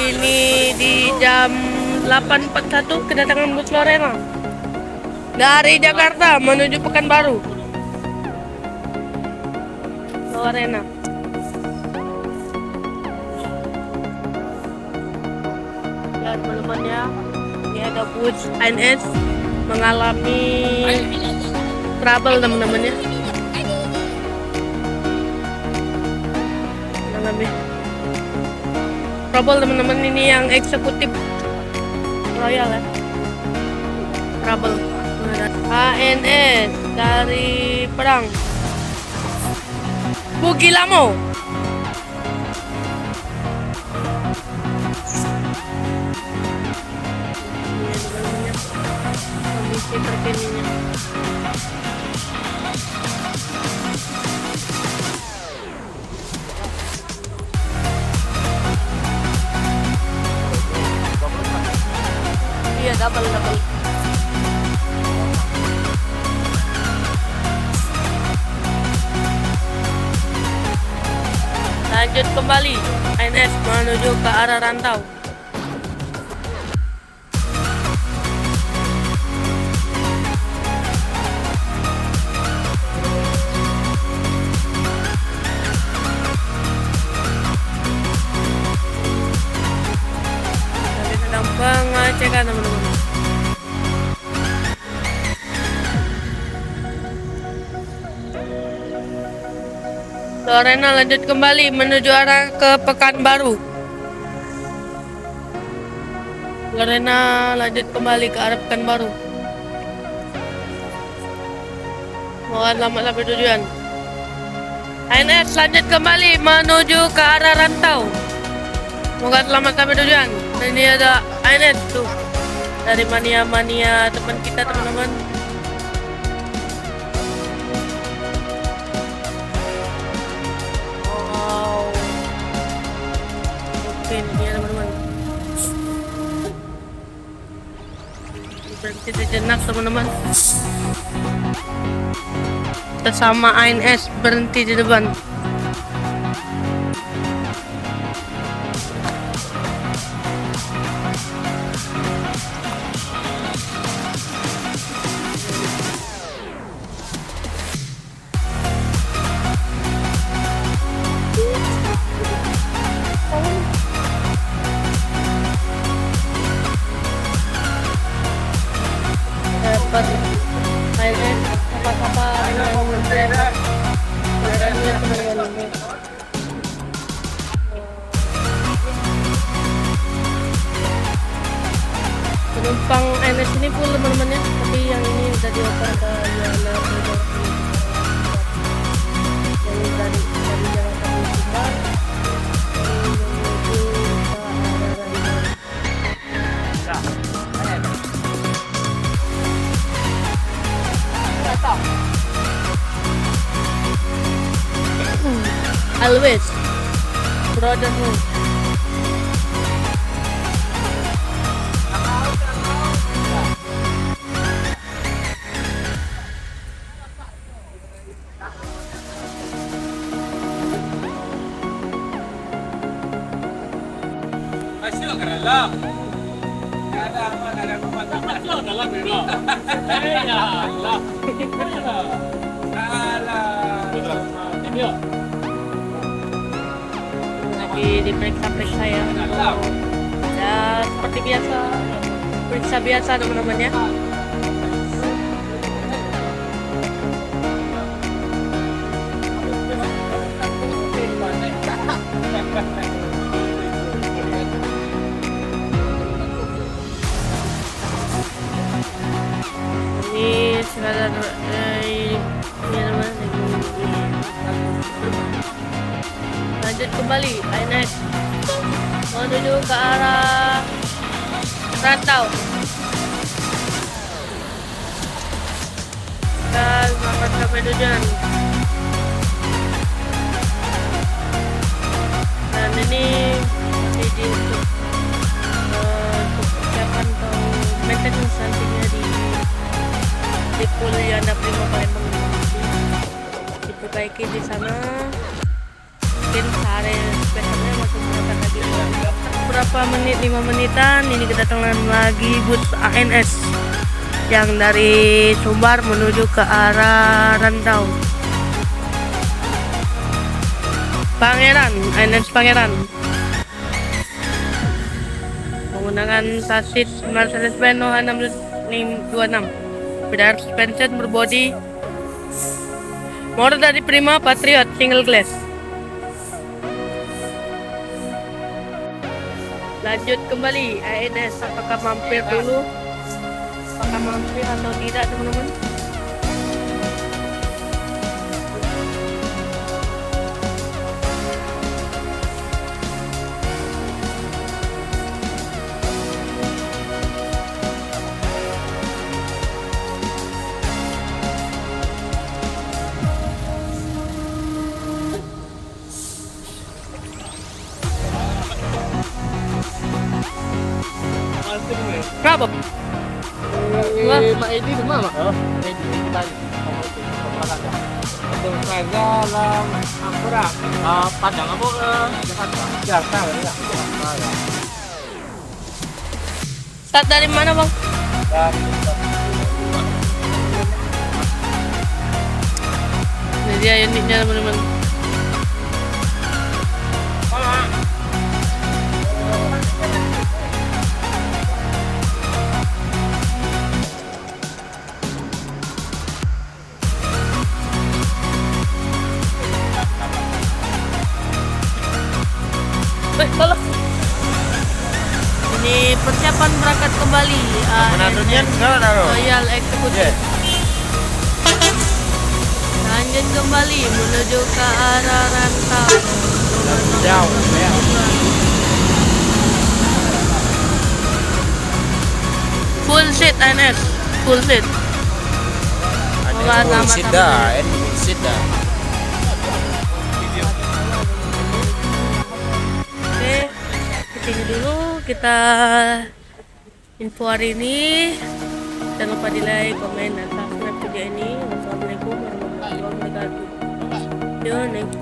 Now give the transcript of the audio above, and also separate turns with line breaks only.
ini di jam 8.41 kedatangan bus Lorena dari Jakarta menuju Pekanbaru. Lorena. Ya teman-teman ya, ini ada bus ANS mengalami trouble teman-teman ya. Mengalami trouble teman-teman, ini yang eksekutif Royal ya. Trouble. ANS dari Perang. Bugilamo. Kondisi terkininya. Iya, double. Lanjut kembali ANS menuju ke arah Rantau. Tadi sedang pengecekan teman-teman. Lorena lanjut kembali menuju arah ke Pekanbaru. Lorena lanjut kembali ke arah Pekanbaru. Mohon selamat sampai tujuan. ANS lanjut kembali menuju ke arah Rantau. Semoga selamat sampai tujuan. Ini ada ANS tuh dari mania teman kita teman-teman. Ini ya teman-teman, berhenti sejenak teman-teman. Sesama ANS berhenti di depan. Dapat ANS apa-apa penumpang ANS ini full teman-teman ya, tapi yang ini udah dioper ke Yana yang dari Jakarta Pusat menuju ke arah Always Brotherhood. Lagi diperiksa-periksa ya. Ya seperti biasa, periksa biasa teman-teman ya. Ini sekadar lanjut kembali ANS menuju ke arah Rantau. Dan selamat sampai tujuan. Dan ini untuk persiapan atau maintenance nantinya di Pulau Yanda Prima Palembang diperbaiki di sana. Mungkin sehari besoknya masuk berangkat lagi. beberapa menit, 5 menitan, ini kedatangan lagi bus ANS yang dari Sumbar menuju ke arah Rantau. Pangeran, ANS Pangeran menggunakan sasis Mercedes-Benz OH626 bidar suspension berbodi motor dari Prima Patriot single glass. Lanjut kembali ANS, apakah mampir dulu? Apakah mampir atau tidak, teman-teman? Berapa?
Mak Edi di mana, Mak? Edi balik. Untuk saya dalam Ampura, Padang apa ke Jakarta? Jakarta.
Start dari mana, Bang? Ini dia unitnya, teman-teman. Tolong. Ini persiapan berangkat kembali. Royal Executive. Lanjut kembali menuju ke arah Rantau.
Jauh, ya.
Full seat ANS, full seat.
Full seat dah, full seat dah.
Ini dulu kita info hari ini. Jangan lupa di like, komen, dan subscribe video ini. Wassalamualaikum warahmatullahi wabarakatuh. See you next